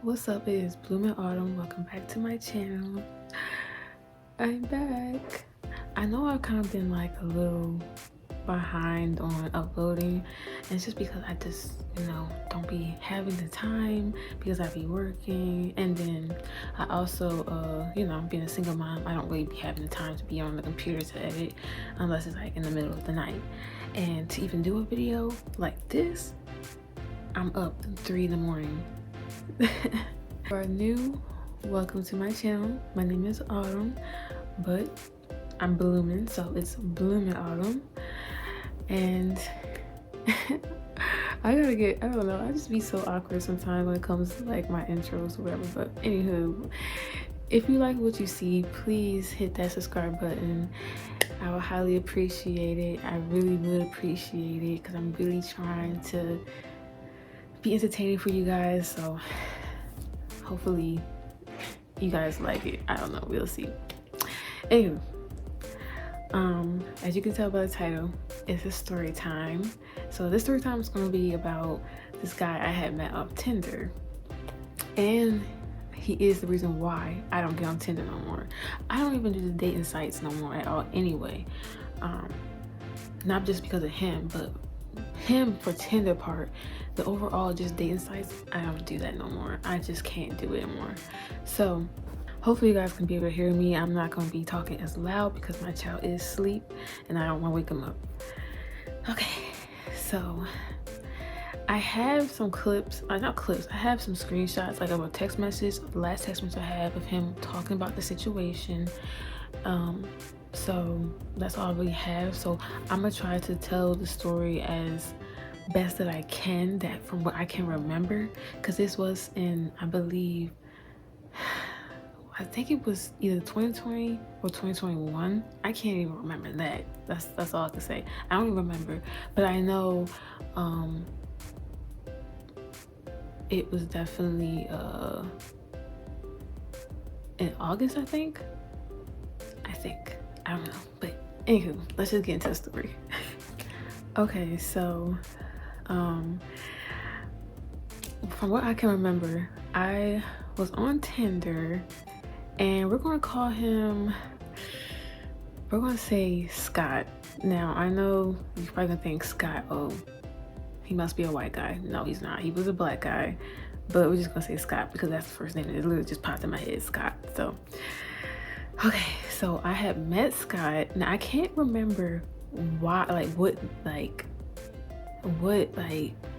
What's up, it is Bloomin Auttum. Welcome back to my channel. I'm back. I know I've kind of been like a little behind on uploading, and it's just because I just, don't be having the time because I be working, and then I also, being a single mom, I don't really be having the time to be on the computer to edit unless it's like in the middle of the night. And to even do a video like this, I'm up 3 in the morning. If you are new, welcome to my channel. My name is Autumn, but I'm blooming, so it's Bloomin Auttum. And I don't know, I just be so awkward sometimes when it comes to like my intros or whatever. But anywho, if you like what you see, please hit that subscribe button. I would highly appreciate it. I really would appreciate it because I'm really trying to be entertaining for you guys, so hopefully you guys like it. I don't know, we'll see. Anyway, as you can tell by the title, it's a story time. So this story time is going to be about this guy I had met on Tinder, and he is the reason why I don't get on Tinder no more. I don't even do the dating sites no more at all anyway. Not just because of him, but him for Tinder part, the overall just dating sites, I don't do that no more. I just can't do it anymore. So hopefully you guys can be able to hear me. I'm not going to be talking as loud because my child is asleep and I don't want to wake him up. Okay, so I have some clips, not clips, I have some screenshots like of a text message, the last text message I have of him talking about the situation. So that's all I really have. So I'm gonna try to tell the story as best that I can, that from what I can remember, because this was in, I think it was either 2020 or 2021. I can't even remember that. That's all I can say. I don't even remember, but I know it was definitely in August, I think. I don't know, but anywho, let's just get into the story. Okay, so from what I can remember, I was on Tinder, and we're gonna call him, we're gonna say Scott. Now I know you're probably gonna think Scott, oh, he must be a white guy. No, he's not. He was a black guy, but we're just gonna say Scott because that's the first name that literally just popped in my head, Scott. So okay, so I had met Scott. Now I can't remember why,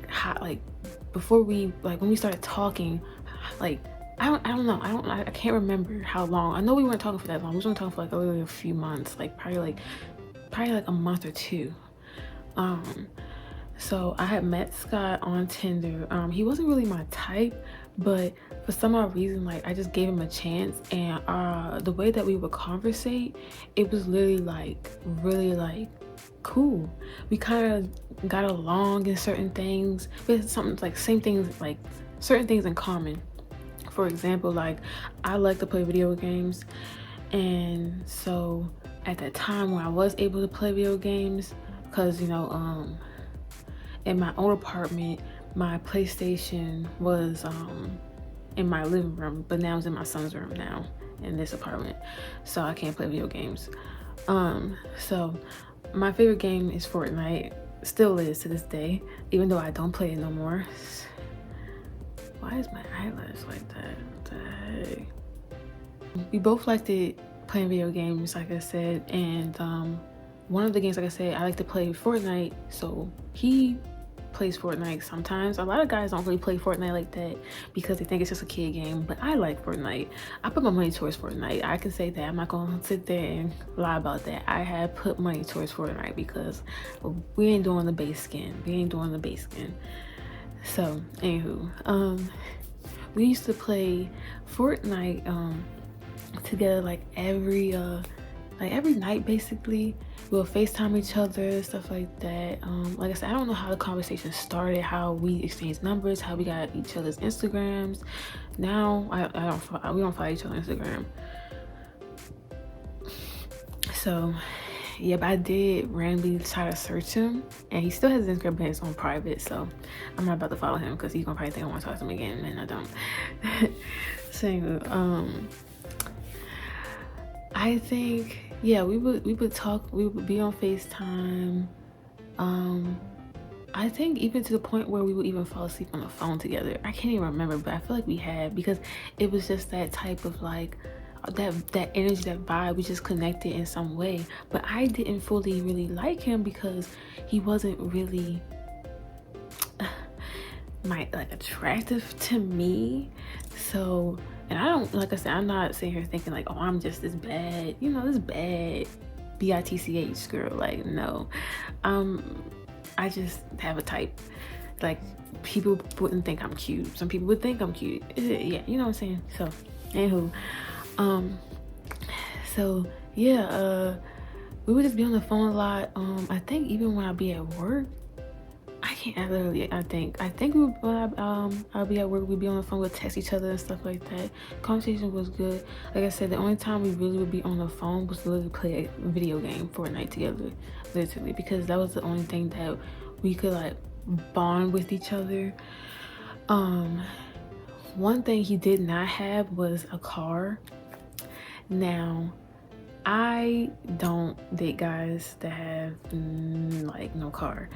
how, before we, when we started talking, I don't know. I can't remember how long. I know we weren't talking for that long. We was only talking for literally a few months, probably a month or two. So I had met Scott on Tinder. He wasn't really my type, but for some odd reason, I just gave him a chance, and the way that we would conversate, it was literally really cool. We kind of got along in certain things, but something same things, certain things in common. For example, I like to play video games, and so at that time when I was able to play video games, because in my own apartment, my PlayStation was in my living room, but now it's in my son's room now in this apartment, so I can't play video games. So my favorite game is Fortnite, still is to this day, even though I don't play it no more. Why is my eyelash like that? What the heck? We both liked it playing video games, like I said, and one of the games, like I said, I like to play Fortnite, so he plays Fortnite sometimes. A lot of guys don't really play Fortnite like that because they think it's just a kid game, but I like Fortnite. I put my money towards Fortnite. I can say that. I'm not gonna sit there and lie about that. I have put money towards Fortnite because we ain't doing the base skin. So anywho, we used to play Fortnite together every night basically. We'll FaceTime each other, stuff like that. Like I said, I don't know how the conversation started, how we exchanged numbers, how we got each other's Instagrams. Now we don't follow each other on Instagram. So yeah, but I did randomly try to search him, and he still has his Instagram, but it's on private, so I'm not about to follow him because he's gonna probably think I want to talk to him again, and I don't. So I think, yeah, we would talk, we would be on FaceTime. I think even to the point where we would even fall asleep on the phone together. I can't even remember, but I feel like we had, because it was just that type of like that energy, that vibe. We just connected in some way. But I didn't fully really like him because he wasn't really attractive to me. So, and I don't, like I said, I'm not sitting here thinking like, oh, I'm just this bad, this bad bitch girl. Like, no. I just have a type. Like, people wouldn't think I'm cute. Some people would think I'm cute. Yeah, you know what I'm saying? So, anywho, so yeah, we would just be on the phone a lot. I think even when I be at work, I think we would, I'll be at work, we'd be on the phone, we'd text each other and stuff like that. Conversation was good. Like I said, the only time we really would be on the phone was to literally play a video game for a night together, literally, because that was the only thing that we could like bond with each other. One thing he did not have was a car. Now, I don't date guys that have like no car,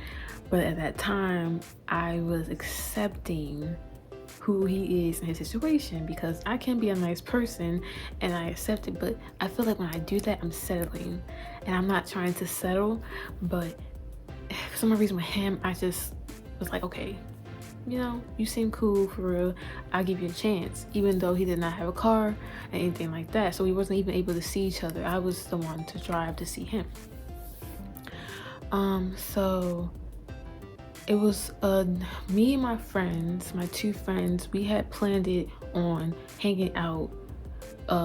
but at that time I was accepting who he is in his situation, because I can be a nice person and I accept it, but I feel like when I do that, I'm settling, and I'm not trying to settle. But for some reason with him, I just was like, okay, you seem cool, for real, I'll give you a chance, even though he did not have a car or anything like that. So we wasn't even able to see each other. I was the one to drive to see him. So it was me and my friends, my two friends, we had planned it on hanging out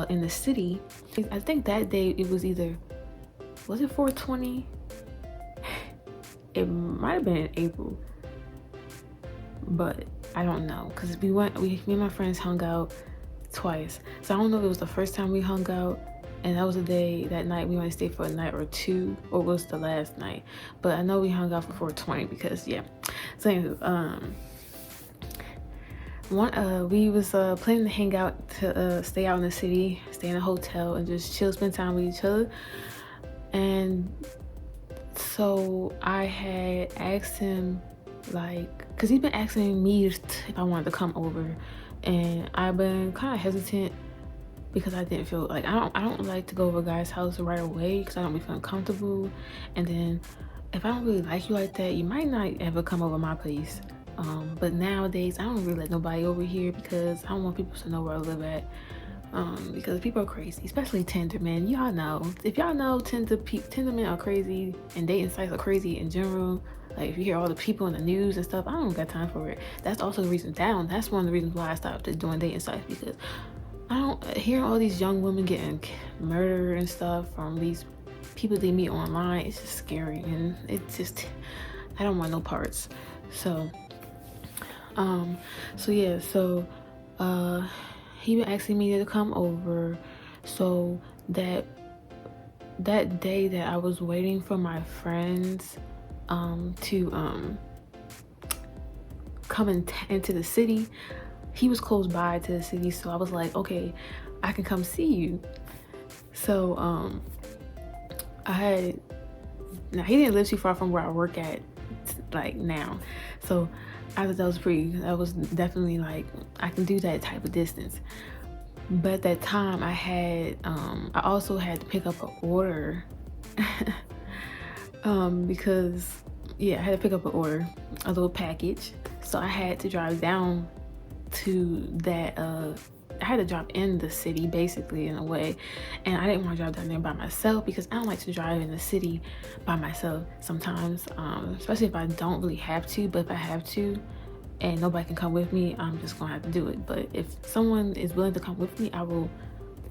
in the city. I think that day it was either, was it 420? It might have been in April, but I don't know, because me and my friends hung out twice. So I don't know if it was the first time we hung out and that was the day, that night we wanted to stay for a night or two, or was the last night. But I know we hung out for 420 because, yeah. So anyway, we was planning to hang out, to stay out in the city, stay in a hotel and just chill, spend time with each other. And so I had asked him, like, because he's been asking me if I wanted to come over, and I've been kind of hesitant because I didn't feel like, I don't like to go over a guy's house right away because I don't be feeling comfortable. And then if I don't really like you like that, you might not ever come over my place. But nowadays I don't really let nobody over here because I don't want people to know where I live at. Because people are crazy, especially Tinder men. Y'all know, if y'all know, Tinder men are crazy, and dating sites are crazy in general. Like, if you hear all the people in the news and stuff, I don't got time for it. That's also the reason that's one of the reasons why I stopped doing dating sites, because I don't hear all these young women getting murdered and stuff from these people they meet online. It's just scary, and it's just, I don't want no parts. So he been asking me to come over. So that day that I was waiting for my friends to come into the city, he was close by to the city, so I was like, okay, I can come see you. So now he didn't live too far from where I work at, like, now. So I thought that was definitely, like, I can do that type of distance. But at that time I also had to pick up an order because, yeah, I had to pick up an order, a little package. So I had to drive down to that, I had to drop in the city, basically, in a way. And I didn't want to drive down there by myself because I don't like to drive in the city by myself sometimes, especially if I don't really have to. But if I have to and nobody can come with me, I'm just gonna have to do it. But if someone is willing to come with me, I will,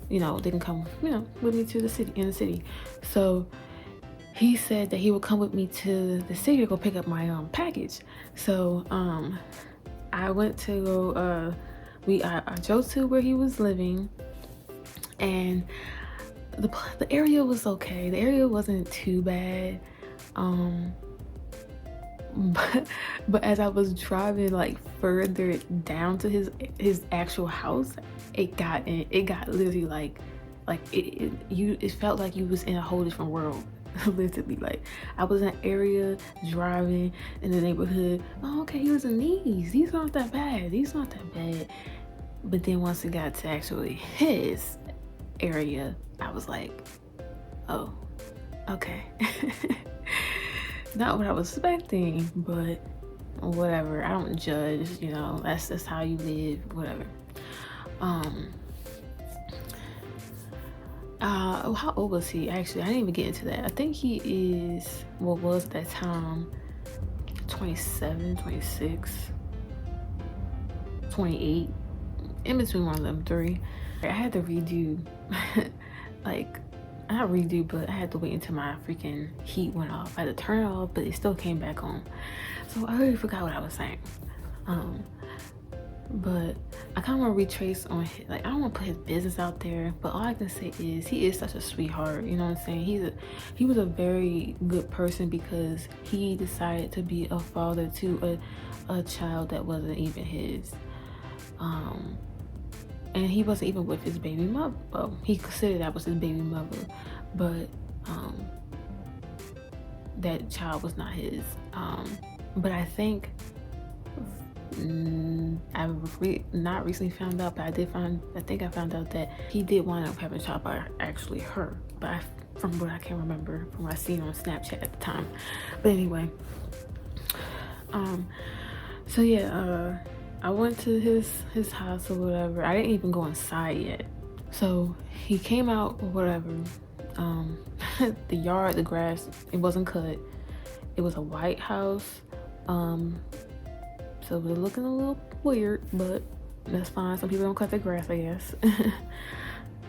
they can come, with me to the city. So he said that he would come with me to the city to go pick up my package. So I went to go, I drove to where he was living, and the area was okay. The area wasn't too bad. But as I was driving like further down to his actual house, it got literally it felt like you was in a whole different world. Literally, like I was in an area driving in the neighborhood. Oh, okay, he was in these not that bad, these not that bad. But then once it got to actually his area, I was like, oh, okay. Not what I was expecting, but whatever. I don't judge, you know, that's just how you live, whatever. How old was he? Actually, I didn't even get into that. I think he is, what was at that time, 27, 26, 28, in between one of them three. I had to redo, like, not redo, but I had to wait until my freaking heat went off. I had to turn it off, but it still came back on. So I already forgot what I was saying. But I kind of want to retrace on his, like, I don't want to put his business out there, but all I can say is he is such a sweetheart, you know what I'm saying? He was a very good person because he decided to be a father to a child that wasn't even his. And he wasn't even with his baby mother. Well, he considered that was his baby mother, but that child was not his. But I think not recently found out, but I think I found out that he did wind up having a child by actually her. But from what I can remember, from what I seen on Snapchat at the time. But anyway, so yeah, I went to his house or whatever. I didn't even go inside yet. So he came out or whatever. The yard, the grass, it wasn't cut. It was a white house. So it was looking a little weird, but that's fine. Some people don't cut their grass, I guess.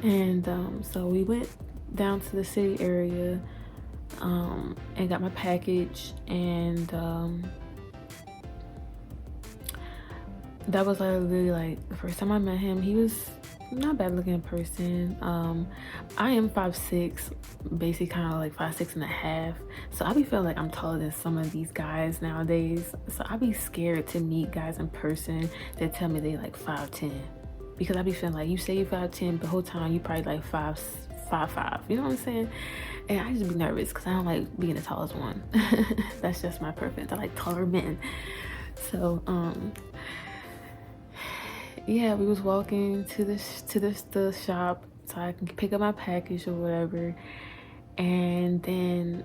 And so we went down to the city area and got my package, and that was literally like the first time I met him. He was not bad looking in person. I am 5'6", basically kind of like 5'6.5", so I be feeling like I'm taller than some of these guys nowadays. So I be scared to meet guys in person that tell me they like 5'10", because I be feeling like you say you 5'10", but the whole time you probably like 5'5", you know what I'm saying? And I just be nervous because I don't like being the tallest one. That's just my preference. I like taller men. So yeah, we was walking to the shop so I can pick up my package or whatever, and then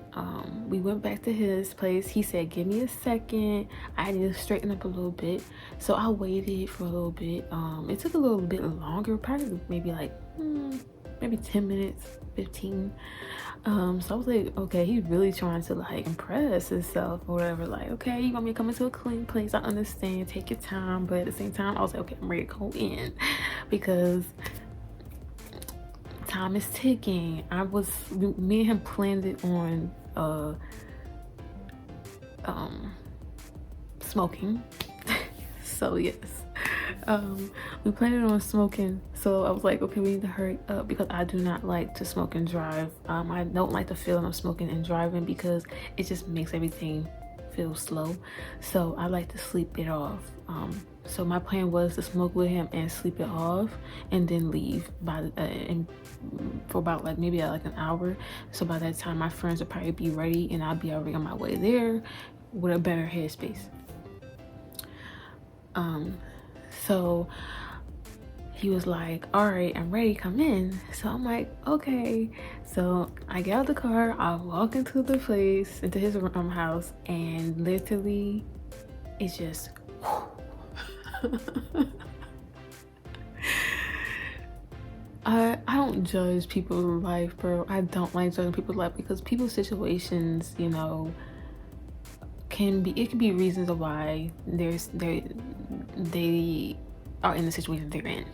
we went back to his place. He said, give me a second, I need to straighten up a little bit. So I waited for a little bit. It took a little bit longer, probably maybe like maybe 10 minutes, 15. So I was like, okay, he's really trying to like impress himself or whatever. Like, okay, you want me to come into a clean place, I understand, take your time. But at the same time, I was like, okay, I'm ready to go in because time is ticking. Me and him planned it on smoking. So yes, we planned it on smoking. So I was like, okay, we need to hurry up because I do not like to smoke and drive. I don't like the feeling of smoking and driving because it just makes everything feel slow. So I like to sleep it off. So my plan was to smoke with him and sleep it off and then leave for about like maybe like an hour. So by that time my friends will probably be ready and I'll be already on my way there with a better headspace. So he was like, all right, I'm ready, come in. So I'm like, okay. So I get out the car, I walk into the place, into his house, and literally it's just I don't judge people's life, bro. I don't like judging people's life because people's situations, you know, can be reasons of why they are in the situation they're in.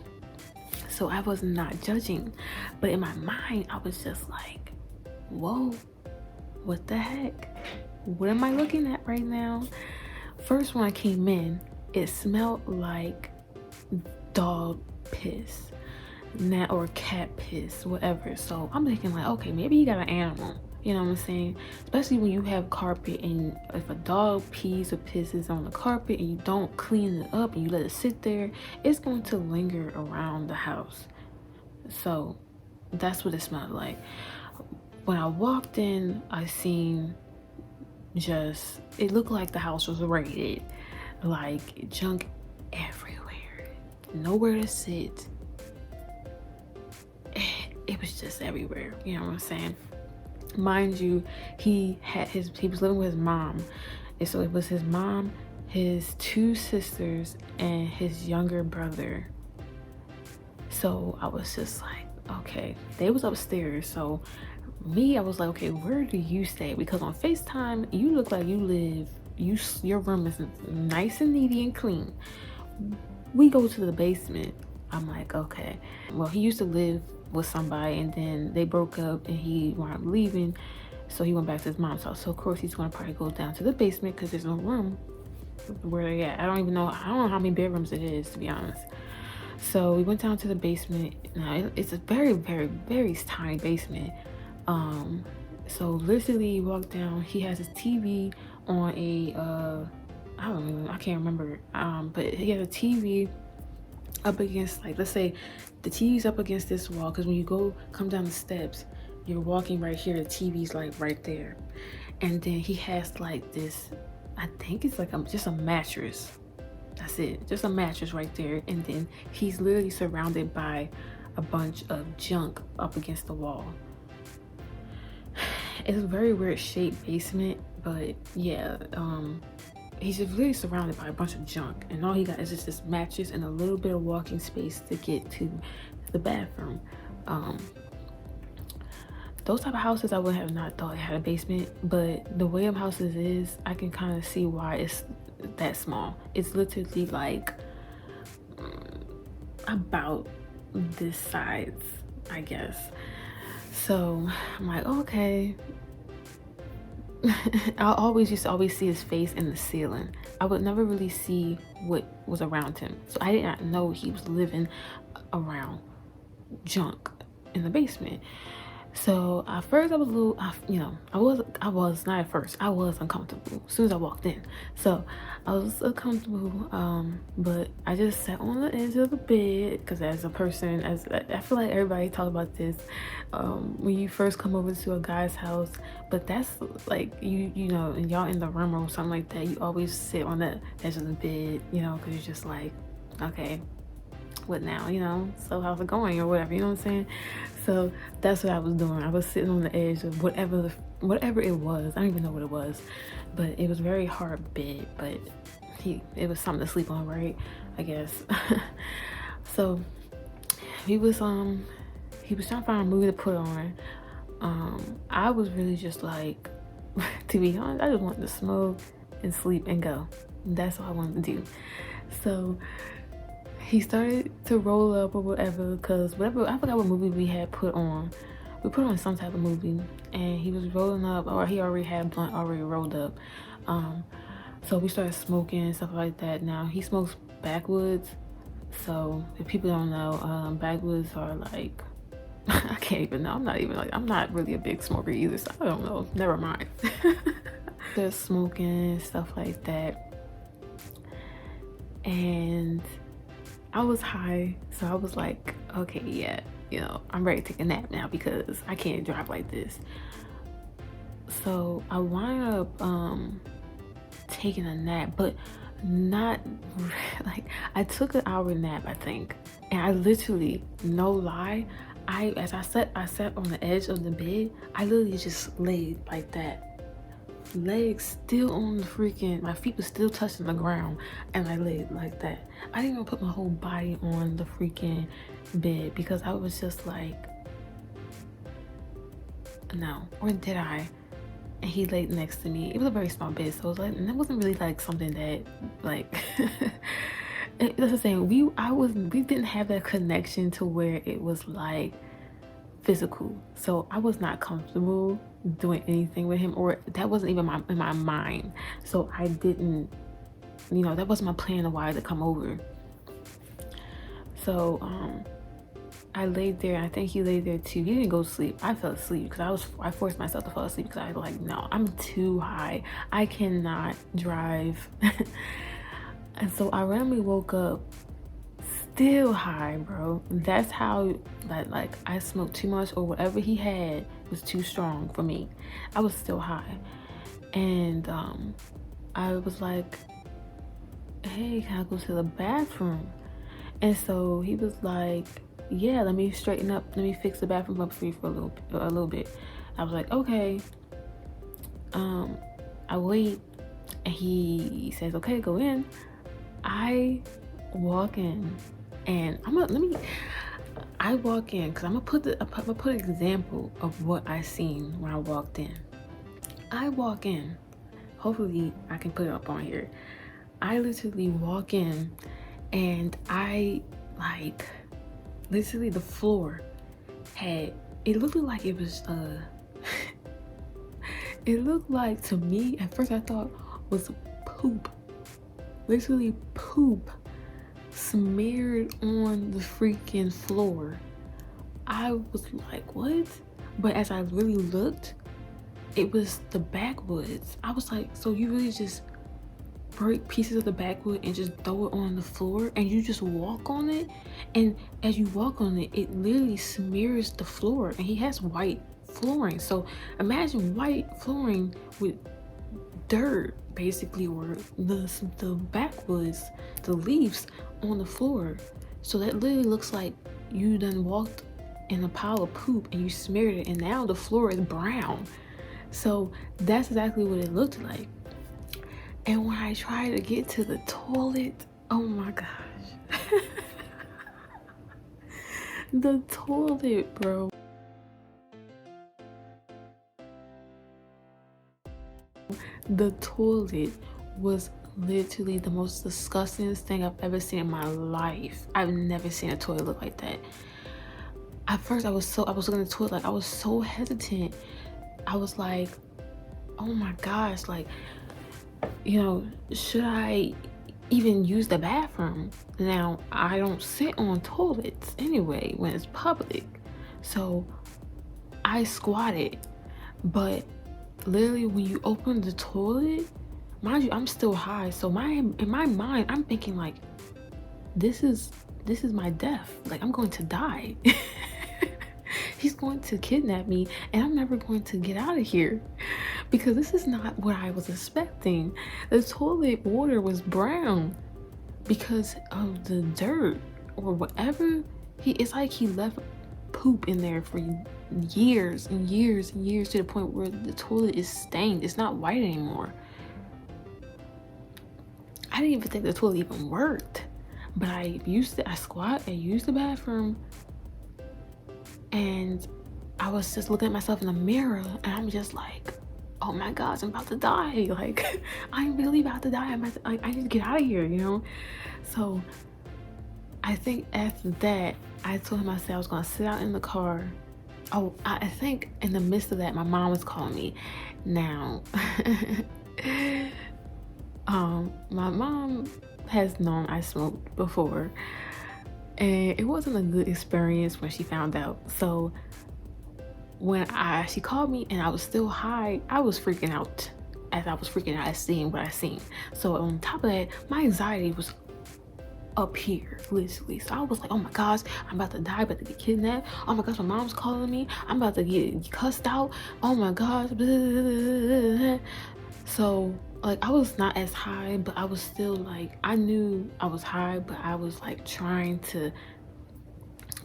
So I was not judging, but in my mind I was just like, whoa, what the heck, what am I looking at right now? First, when I came in, it smelled like dog piss. or cat piss, whatever. So I'm thinking like, okay, maybe he got an animal. You know what I'm saying? Especially when you have carpet, and if a dog pees or pisses on the carpet and you don't clean it up and you let it sit there, it's going to linger around the house. So that's what it smelled like. When I walked in, I seen just, it looked like the house was raided. Like junk everywhere, nowhere to sit. It was just everywhere. You know what I'm saying? Mind you, he was living with his mom, and so it was his mom, his 2 sisters, and his younger brother. So I was just like, okay, they was upstairs. So I was like, okay, where do you stay? Because on FaceTime, you look like you live, your room is nice and neat and clean. We go to the basement. I'm like, okay. Well, he used to live with somebody, and then they broke up, and he wound up leaving, so he went back to his mom's house. So of course he's gonna probably go down to the basement because there's no room where they at. I don't know how many bedrooms it is, to be honest. So we went down to the basement. Now it's a very, very, very tiny basement. So literally you walk down, he has his TV on a I can't remember, but he has a TV up against, like, let's say the TV's up against this wall, because when you come down the steps, you're walking right here, the TV's like right there, and then he has like this, I think it's like just a mattress. That's it, just a mattress right there, and then he's literally surrounded by a bunch of junk up against the wall. It's a very weird shaped basement, but yeah, he's just really surrounded by a bunch of junk, and all he got is just this mattress and a little bit of walking space to get to the bathroom. Those type of houses, I would have not thought it had a basement, but the way of houses is, I can kind of see why it's that small. It's literally like about this size, I guess. So I'm like, okay. I used to always see his face in the ceiling. I would never really see what was around him. So I did not know he was living around junk in the basement. So at first I was a little, I was not at first. I was uncomfortable as soon as I walked in. So I was uncomfortable, but I just sat on the edge of the bed, because as a person, I feel like everybody talk about this when you first come over to a guy's house, but that's like, you know, and y'all in the room or something like that, you always sit on the edge of the bed, you know, because you're just like, okay, what now, you know, so how's it going or whatever, you know what I'm saying? So that's what I was doing. I was sitting on the edge of whatever it was. I don't even know what it was, but it was very hard bed, but it was something to sleep on, right? I guess. So he was trying to find a movie to put on. I was really just like, to be honest, I just wanted to smoke and sleep and go. That's all I wanted to do. So he started to roll up or whatever, because I forgot what movie we had put on. We put on some type of movie, and he was rolling up, or he already had blunt already rolled up. So we started smoking and stuff like that. Now he smokes backwoods. So if people don't know, backwoods are like, I can't even know. I'm not really a big smoker either, so I don't know. Never mind. Just smoking, stuff like that. And I was high, so I was like, okay, yeah, you know, I'm ready to take a nap now because I can't drive like this. So I wound up taking a nap, but not like, I took an hour nap, I think, and I literally, no lie, as I sat on the edge of the bed, I literally just laid like that, legs still on the freaking, my feet were still touching the ground, and I laid like that. I didn't even put my whole body on the freaking bed, because I was just like, no, or did I? And he laid next to me. It was a very small bed, so it was like, and it wasn't really like something that like that's the thing, we didn't have that connection to where it was like physical, so I was not comfortable doing anything with him, or that wasn't even in my mind. So I didn't, you know, that wasn't my plan of why to come over. So I laid there, and I think he laid there too. He didn't go to sleep. I fell asleep because I forced myself to fall asleep because I was like, no, I'm too high. I cannot drive. And so I randomly woke up still high, bro. That's how that, like, I smoked too much, or whatever he had was too strong for me. I was still high. And I was like, hey, can I go to the bathroom? And so he was like, yeah, let me straighten up, let me fix the bathroom up for you for a little bit. I was like, okay. I wait, and he says, okay, go in. I walk in, and I walk in because I'm gonna put an example of what I seen when I walked in. I walk in, hopefully I can put it up on here. I literally walk in, and I, like, literally the floor it looked like it was it looked like, to me at first, I thought was poop, literally poop smeared on the freaking floor. I was like, what? But as I really looked, it was the backwoods. I was like, so you really just break pieces of the backwood and just throw it on the floor, and you just walk on it? And as you walk on it, it literally smears the floor. And he has white flooring, so imagine white flooring with dirt, basically, or the backwoods, the leaves on the floor. So that literally looks like you done walked in a pile of poop and you smeared it, and now the floor is brown. So that's exactly what it looked like. And when I tried to get to the toilet, oh my gosh. The toilet, bro. The toilet was literally the most disgusting thing I've ever seen in my life. I've never seen a toilet look like that. At first, I was looking at the toilet, like, I was so hesitant. I was like, oh my gosh, like, you know, should I even use the bathroom? Now, I don't sit on toilets anyway when it's public. So I squatted, but literally when you open the toilet, mind you, I'm still high. So in my mind, I'm thinking like, this is my death. Like, I'm going to die. He's going to kidnap me, and I'm never going to get out of here, because this is not what I was expecting. The toilet water was brown because of the dirt or whatever. It's like he left poop in there for years and years and years, to the point where the toilet is stained. It's not white anymore. I didn't even think the toilet even worked, but I used the bathroom, and I was just looking at myself in the mirror, and I'm just like, oh my gosh, I'm about to die. Like, I'm really about to die. I need to get out of here, you know? So I think after that, I told him, I said I was gonna sit out in the car. Oh, I think in the midst of that, my mom was calling me. Now, my mom has known I smoked before, and it wasn't a good experience when she found out. So when she called me and I was still high, I was freaking out, as I was freaking out at seeing what I seen. So on top of that, my anxiety was up here, literally. So I was like, oh my gosh, I'm about to die, about to get kidnapped. Oh my gosh, my mom's calling me. I'm about to get cussed out. Oh my gosh. So, like, I was not as high, but I was still, like, I knew I was high, but I was like trying to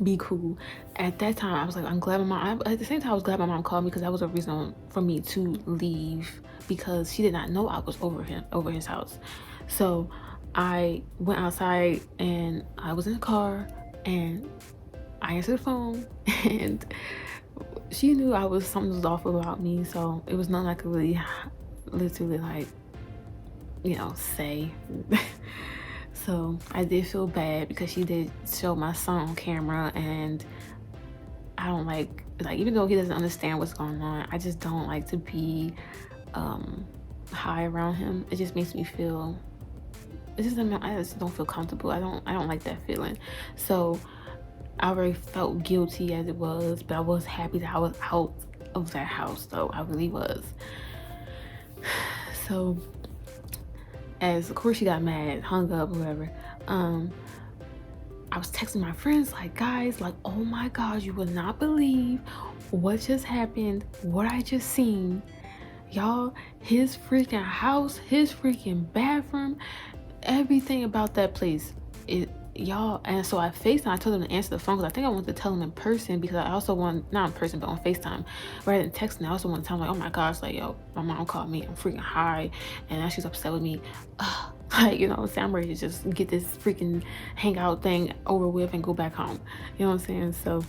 be cool. At that time, I was like, I'm glad my mom, at the same time, I was glad my mom called me, because that was a reason for me to leave, because she did not know I was over his house. So I went outside, and I was in the car, and I answered the phone, and she knew something was off about me. So it was nothing I could really literally, like, you know, say. So I did feel bad, because she did show my son on camera, and I don't like, even though he doesn't understand what's going on, I just don't like to be high around him. It just makes me feel, I just don't feel comfortable. I don't like that feeling. So I already felt guilty as it was, but I was happy that I was out of that house, though. I really was. So, as of course she got mad, hung up, whatever. I was texting my friends like, guys, like, oh my gosh, you would not believe what just happened, what I just seen. Y'all, his freaking house, his freaking bathroom, everything about that place. Y'all, and so I FaceTime. I told him to answer the phone because I think I wanted to tell him in person, because I also want, not in person, but on FaceTime, rather than texting. I also want to tell him, like, oh my gosh, like, yo, my mom called me, I'm freaking high, and now she's upset with me. Like, you know what I'm saying? I'm ready to just get this freaking hangout thing over with and go back home. You know what I'm saying? So,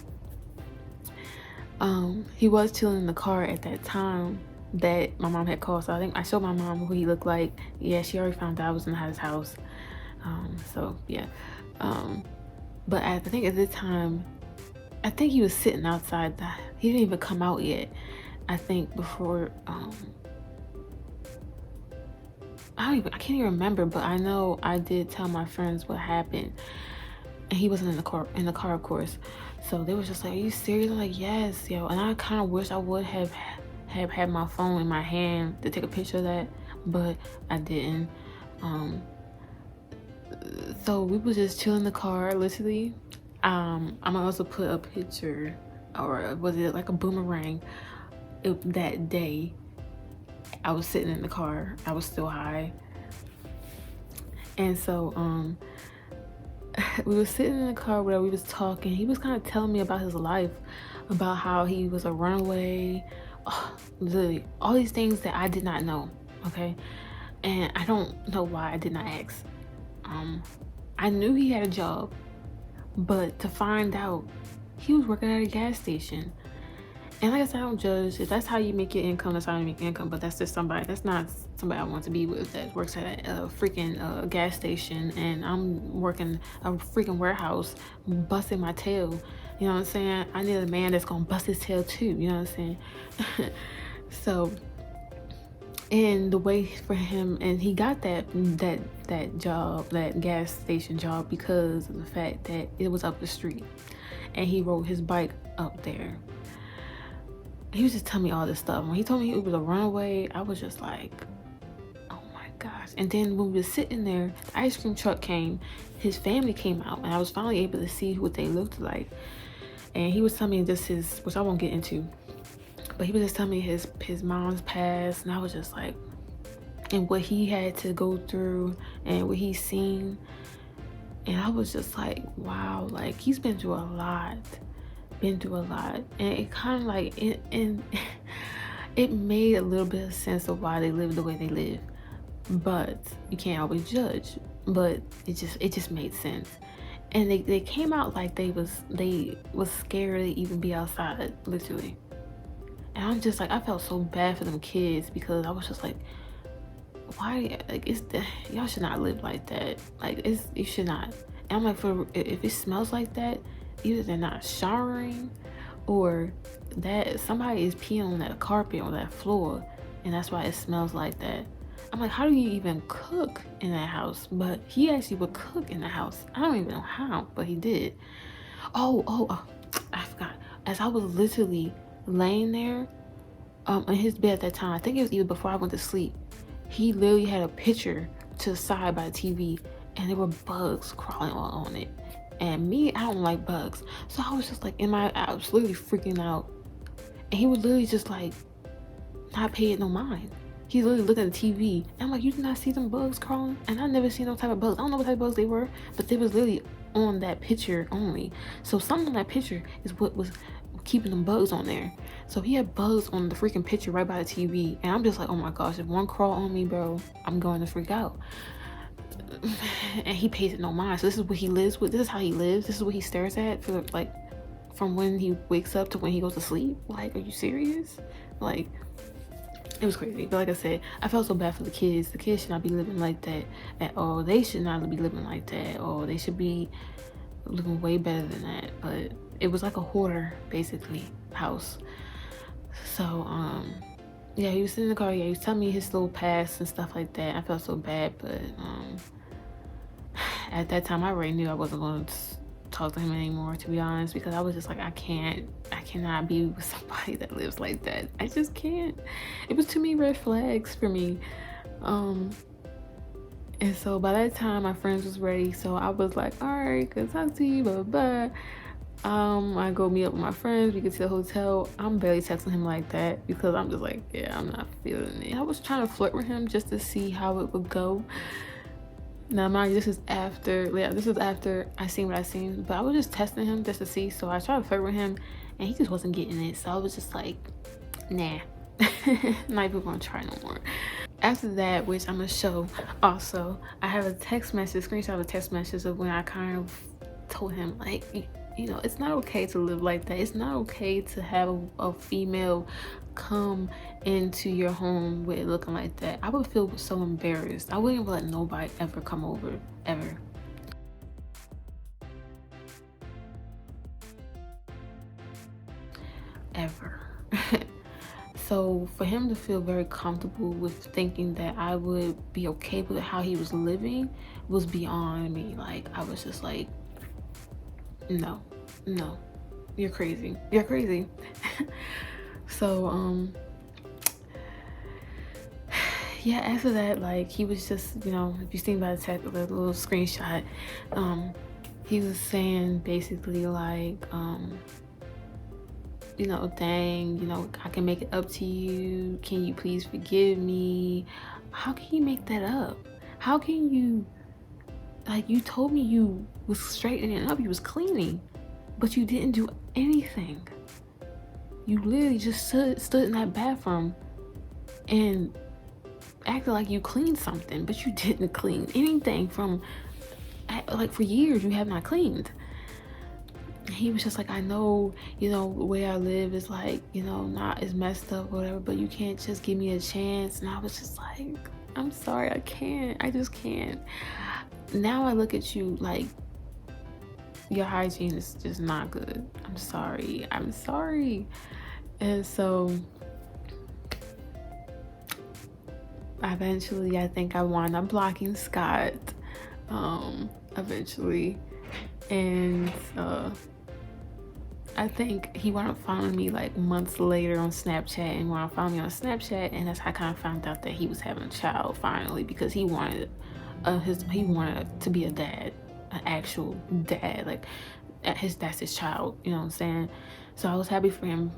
he was chilling in the car at that time that my mom had called. So I think I showed my mom who he looked like. Yeah, she already found out I was in his house. So yeah. But I think at this time, I think he was sitting outside. He didn't even come out yet. I think before, I can't even remember, but I know I did tell my friends what happened, and he wasn't in the car, of course. So they was just like, are you serious? I'm like, yes, yo. And I kind of wish I would have had my phone in my hand to take a picture of that, but I didn't. So we was just chilling in the car, literally. I'm gonna also put a picture, or was it like a boomerang? That day, I was sitting in the car. I was still high, and so we was sitting in the car where we was talking. He was kind of telling me about his life, about how he was a runaway, literally all these things that I did not know. Okay, and I don't know why I did not ask. I knew he had a job, but to find out he was working at a gas station. And like I said, I don't judge. If that's how you make your income, that's how you make your income. But that's just somebody, that's not somebody I want to be with, that works at a freaking gas station, and I'm working a freaking warehouse, busting my tail. You know what I'm saying? I need a man that's gonna bust his tail too. You know what I'm saying? So, and the way for him, and he got that job, that gas station job, because of the fact that it was up the street, and he rode his bike up there. He was just telling me all this stuff. When he told me he was a runaway, I was just like, oh my gosh. And then when we were sitting there, the ice cream truck came, his family came out, and I was finally able to see what they looked like. And he was telling me just his, which I won't get into, but he was just telling me his mom's past, and I was just like, and what he had to go through and what he's seen. And I was just like, wow, like he's been through a lot. And it kind of like it made a little bit of sense of why they live the way they live, but you can't always judge. But it just made sense. And they came out like they was scared to even be outside, literally. And I'm just like, I felt so bad for them kids, because I was just like, why? Like, y'all should not live like that. Like, you should not. And I'm like, if it smells like that, either they're not showering, or that somebody is peeing on that carpet or that floor, and that's why it smells like that. I'm like, how do you even cook in that house? But he actually would cook in the house. I don't even know how, but he did. Oh, I forgot. As I was literally laying there in his bed at that time, I think it was either before I went to sleep, he literally had a picture to the side by the TV, and there were bugs crawling on it. And me, I don't like bugs. So I was just like, I was literally freaking out. And he would literally just like not pay it no mind. He's literally looking at the TV. And I'm like, you did not see them bugs crawling? And I never seen those type of bugs. I don't know what type of bugs they were, but they was literally on that picture only. So something on that picture is what was keeping them bugs on there. So he had bugs on the freaking picture right by the TV. And I'm just like, oh my gosh, if one crawl on me, bro, I'm going to freak out. And he pays it no mind. So this is what he lives with. This is how he lives. This is what he stares at for, like, from when he wakes up to when he goes to sleep. Like, are you serious? Like, it was crazy. But like I said, I felt so bad for the kids. The kids should not be living like that at all. They should not be living like that. Or they should be living way better than that. But it was like a hoarder, basically, house. So yeah, he was sitting in the car. Yeah, he was telling me his little past and stuff like that. I felt so bad, but at that time I already knew I wasn't going to talk to him anymore, to be honest, because I was just like, I cannot be with somebody that lives like that. I just can't. It was too many red flags for me. And so by that time my friends was ready, so I was like, all right, good talk to you, blah blah blah. I go meet up with my friends, we get to the hotel. I'm barely texting him like that because I'm just like, yeah, I'm not feeling it. I was trying to flirt with him just to see how it would go. Now mind you, this is after I seen what I seen, but I was just testing him just to see. So I tried to flirt with him and he just wasn't getting it, so I was just like, nah. Not even gonna try no more. After that, which I'm gonna show also, I have a text message, screenshot of a text message of when I kind of told him, like, you know, it's not okay to live like that. It's not okay to have a female come into your home with it looking like that. I would feel so embarrassed. I wouldn't let nobody ever come over, ever. Ever. So for him to feel very comfortable with thinking that I would be okay with how he was living was beyond me. Like, I was just like, no, you're crazy. So yeah, after that, like, he was just, you know, if you seen by the text, the little screenshot, he was saying basically like, you know, dang, you know, I can make it up to you. Can you please forgive me? How can you make that up? How can you, like, you told me you was straightening up, you was cleaning, but you didn't do anything. You literally just stood in that bathroom and acted like you cleaned something, but you didn't clean anything from, like, for years you have not cleaned. He was just like, I know, you know, where I live is like, you know, not as messed up or whatever, but you can't just give me a chance. And I was just like, I'm sorry, I just can't. Now I look at you like your hygiene is just not good. I'm sorry. And so eventually I think I wound up blocking Scott eventually. And I think he wound up following me like months later on Snapchat, and when I found me on Snapchat, and that's how I kind of found out that he was having a child finally, because he wanted to be a dad, an actual dad, like that's his child, you know what I'm saying? So I was happy for him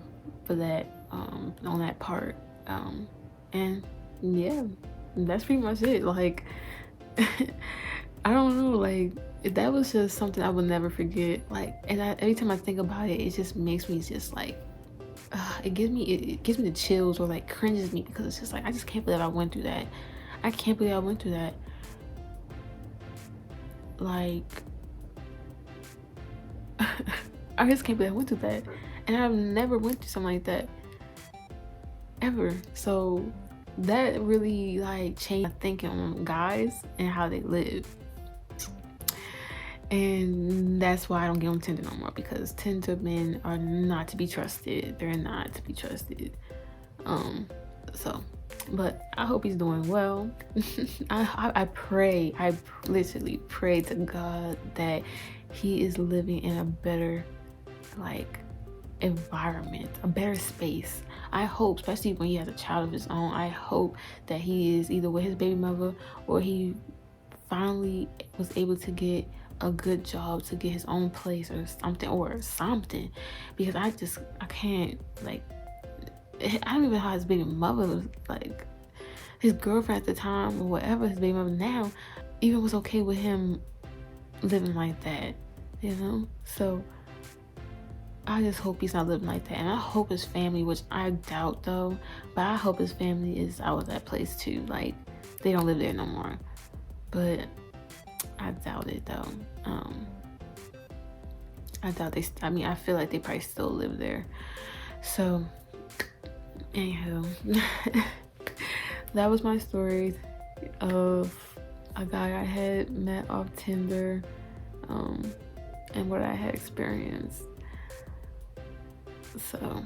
for that, on that part, and yeah, that's pretty much it. Like, I don't know, like, that was just something I will never forget. Like, and every time I think about it, it just makes me just like, it gives me the chills, or like cringes me, because it's just like, I just can't believe I went through that. Like, I just can't believe I went through that, and I've never went through something like that ever. So that really like changed my thinking on guys and how they live. And that's why I don't get on Tinder no more, because Tinder men are not to be trusted. They're not to be trusted. So, but I hope he's doing well. I literally pray to God that he is living in a better, like, environment, a better space. I hope, especially when he has a child of his own, I hope that he is either with his baby mother, or he finally was able to get a good job to get his own place or something, because I can't, like, I don't even know how his baby mother was, like, his girlfriend at the time or whatever, his baby mother now, even was okay with him living like that, you know? So I just hope he's not living like that, and I hope his family, which I doubt though, but I hope his family is out of that place too, like, they don't live there no more. But I doubt it though. I feel like they probably still live there. So anywho, that was my story of a guy I had met off Tinder, and what I had experienced. So